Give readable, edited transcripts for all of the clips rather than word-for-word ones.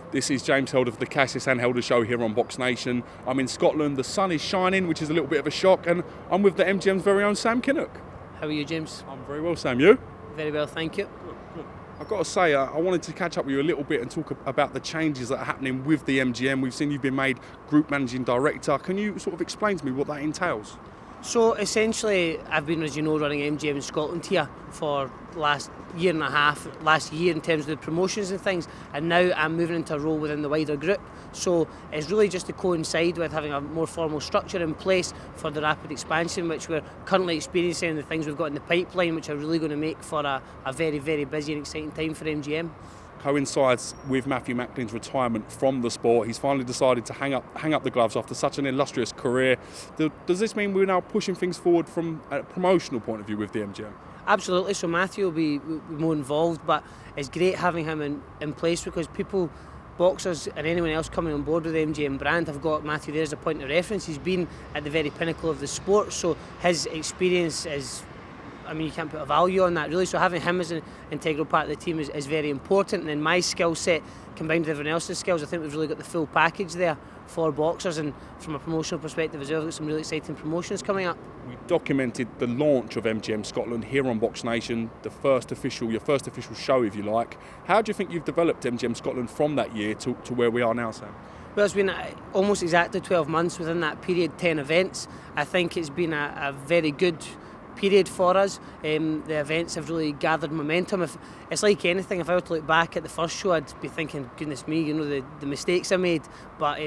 This is James Held of the Cassius and Helder Show here on BoxNation. I'm in Scotland, the sun is shining, which is a little bit of a shock, and I'm with the MGM's very own Sam Kynoch. How are you, James? I'm very well, Sam. You? Very well, thank you. Good. I've got to say, I wanted to catch up with you a little bit and talk about the changes that are happening with the MGM. We've seen you've been made Group Managing Director. Can you sort of explain to me what that entails? So essentially, I've been, as you know, running MGM Scotland here for last year and a half, last year in terms of the promotions and things, and now I'm moving into a role within the wider group. So it's really just to coincide with having a more formal structure in place for the rapid expansion which we're currently experiencing, and the things we've got in the pipeline which are really going to make for a very, very busy and exciting time for MGM. Coincides with Matthew Macklin's retirement from the sport. He's finally decided to hang up the gloves after such an illustrious career. Does this mean we're now pushing things forward from a promotional point of view with the MGM? Absolutely, so Matthew will be more involved, but it's great having him in place because people, boxers and anyone else coming on board with the MGM brand have got Matthew there as a point of reference. He's been at the very pinnacle of the sport, so his experience is, I mean, you can't put a value on that really, so having him as an integral part of the team is very important. And then my skill set combined with everyone else's skills, I think we've really got the full package there for boxers, and from a promotional perspective as well, we've got some really exciting promotions coming up. We documented the launch of MGM Scotland here on BoxNation, your first official show if you like. How do you think you've developed MGM Scotland from that year to where we are now, Sam? Well, it's been almost exactly 12 months within that period, 10 events. I think it's been a very good period for us. The events have really gathered momentum. If it's like anything, if I were to look back at the first show, I'd be thinking, goodness me, you know, the mistakes I made. But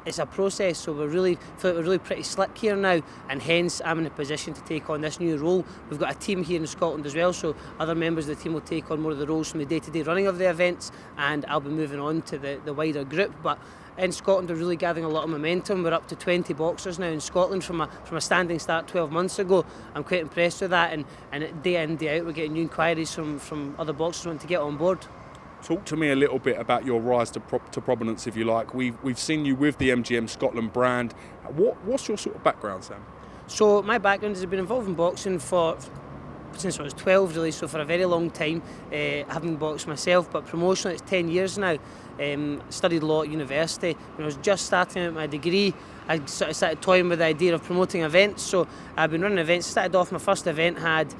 it's a process, so feel like we're really pretty slick here now, and hence I'm in a position to take on this new role. We've got a team here in Scotland as well, so other members of the team will take on more of the roles from the day-to-day running of the events, and I'll be moving on to the wider group. But in Scotland, we're really gathering a lot of momentum. We're up to 20 boxers now in Scotland from a standing start 12 months ago. I'm quite impressed with that, and day in, day out, we're getting new inquiries from other boxers wanting to get on board. Talk to me a little bit about your rise to prominence, if you like. We've seen you with the MGM Scotland brand. What's your sort of background, Sam? So my background has been involved in boxing since I was 12 really, so for a very long time, having boxed myself, but promotionally it's 10 years now. Studied law at university. When I was just starting out my degree, I sort of started toying with the idea of promoting events, so I've been running events. Started off, my first event had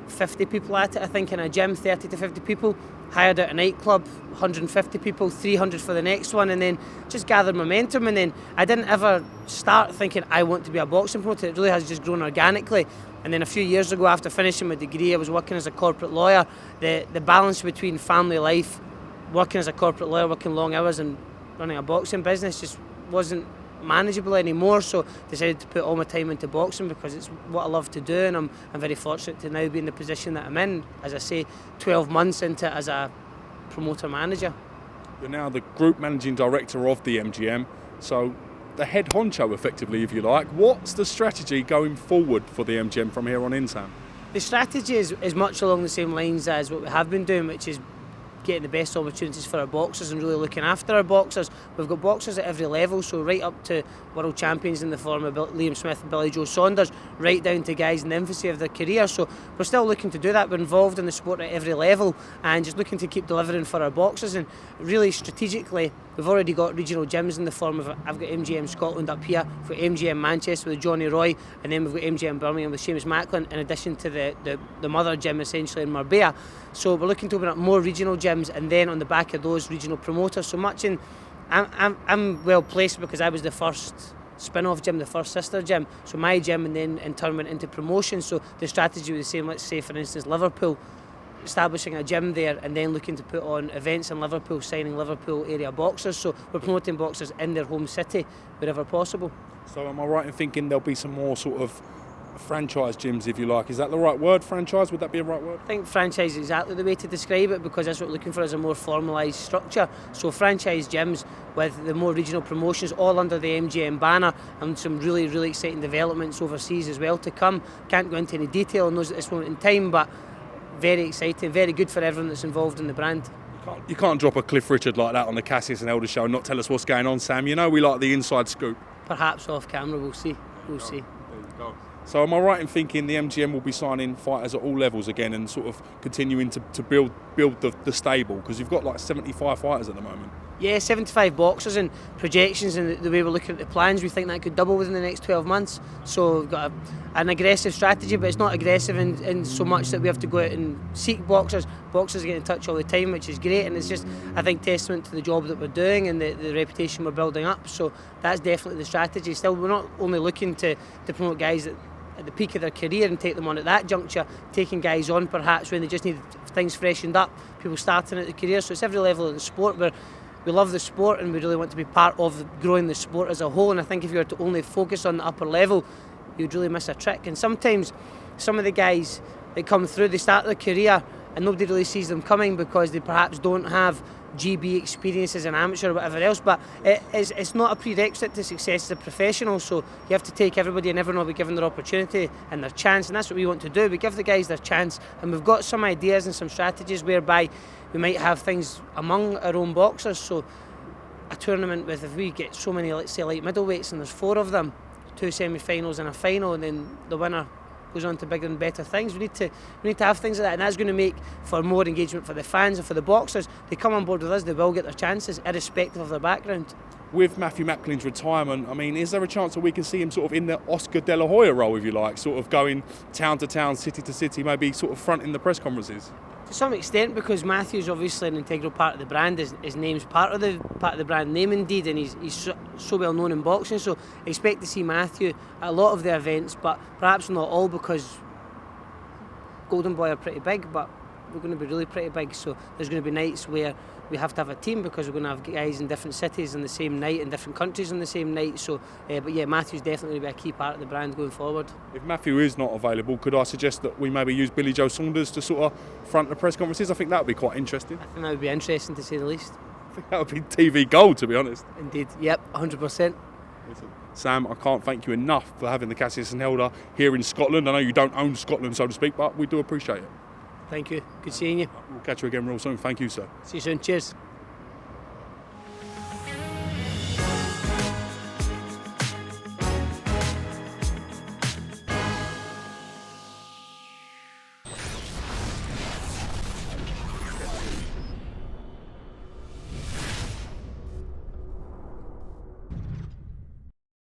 50 people at it, I think, in a gym, 30 to 50 people. Hired out a nightclub, 150 people, 300 for the next one, and then just gathered momentum. And then I didn't ever start thinking I want to be a boxing promoter. It really has just grown organically. And then a few years ago, after finishing my degree, I was working as a corporate lawyer. The balance between family life, working as a corporate lawyer, working long hours, and running a boxing business just wasn't manageable anymore, so decided to put all my time into boxing because it's what I love to do, and I'm very fortunate to now be in the position that I'm in, as I say, 12 months into it as a promoter manager. You're now the Group Managing Director of the MGM, so the head honcho effectively, if you like. What's the strategy going forward for the MGM from here on in, Sam? The strategy is much along the same lines as what we have been doing, which is getting the best opportunities for our boxers and really looking after our boxers. We've got boxers at every level, so right up to world champions in the form of Liam Smith and Billy Joe Saunders, right down to guys in the infancy of their career. So we're still looking to do that. We're involved in the sport at every level and just looking to keep delivering for our boxers. And really strategically, we've already got regional gyms in the form of, I've got MGM Scotland up here, we've got MGM Manchester with Johnny Roy, and then we've got MGM Birmingham with Seamus Macklin, in addition to the mother gym essentially in Marbella. So we're looking to open up more regional gyms, and then on the back of those, regional promoters. So much in, I'm well placed because I was the first spin-off gym, the first sister gym. So my gym, and then in turn went into promotion. So the strategy was the same. Let's say, for instance, Liverpool, establishing a gym there and then looking to put on events in Liverpool, signing Liverpool area boxers. So we're promoting boxers in their home city wherever possible. So am I right in thinking there'll be some more sort of franchise gyms, if you like? Is that the right word, franchise? Would that be a right word? I think franchise is exactly the way to describe it, because that's what we're looking for, is a more formalised structure. So franchise gyms with the more regional promotions, all under the MGM banner, and some really, really exciting developments overseas as well to come. Can't go into any detail on those at this moment in time, but very exciting, very good for everyone that's involved in the brand. You can't drop a Cliff Richard like that on the Cassius and Helder Show and not tell us what's going on, Sam. You know we like the inside scoop. Perhaps off camera, we'll see. There you go. So am I right in thinking the MGM will be signing fighters at all levels again and sort of continuing to build the stable? Because you've got like 75 fighters at the moment. Yeah, 75 boxers and projections, and the way we're looking at the plans, we think that could double within the next 12 months. So we've got an aggressive strategy, but it's not aggressive in so much that we have to go out and seek boxers. Boxers get in touch all the time, which is great, and it's just, I think, testament to the job that we're doing and the reputation we're building up. So that's definitely the strategy. Still, we're not only looking to promote guys at the peak of their career and take them on at that juncture, taking guys on perhaps when they just need things freshened up, people starting at the career. So it's every level of the sport where we love the sport and we really want to be part of growing the sport as a whole. And I think if you were to only focus on the upper level, you'd really miss a trick. And sometimes some of the guys that come through, they start their career and nobody really sees them coming because they perhaps don't have GB experience as an amateur or whatever else, but it's not a prerequisite to success as a professional. So you have to take everybody, and everyone will be given their opportunity and their chance, and that's what we want to do. We give the guys their chance, and we've got some ideas and some strategies whereby we might have things among our own boxers. So a tournament with, if we get so many, let's say, light middleweights, and there's 4 of them, 2 semi-finals and a final, and then the winner goes on to bigger and better things. We need to have things like that, and that's going to make for more engagement for the fans and for the boxers. They come on board with us, they will get their chances irrespective of their background. With Matthew Macklin's retirement, I mean, is there a chance that we can see him sort of in the Oscar De La Hoya role, if you like, sort of going town to town, city to city, maybe sort of fronting the press conferences? To some extent, because Matthew's obviously an integral part of the brand. His name's part of the brand name indeed, and he's so well known in boxing. So I expect to see Matthew at a lot of the events, but perhaps not all, because Golden Boy are pretty big, but we're going to be really pretty big. So there's going to be nights where we have to have a team, because we're going to have guys in different cities on the same night, in different countries on the same night. So, but yeah, Matthew's definitely going to be a key part of the brand going forward. If Matthew is not available, could I suggest that we maybe use Billy Joe Saunders to sort of front the press conferences? I think that would be quite interesting. I think that would be interesting, to say the least. I think that would be TV gold, to be honest. Indeed, yep, 100%. Sam, I can't thank you enough for having the Cassius and Helder here in Scotland. I know you don't own Scotland, so to speak, but we do appreciate it. Thank you. Good seeing you. We'll catch you again real soon. Thank you, sir. See you soon. Cheers.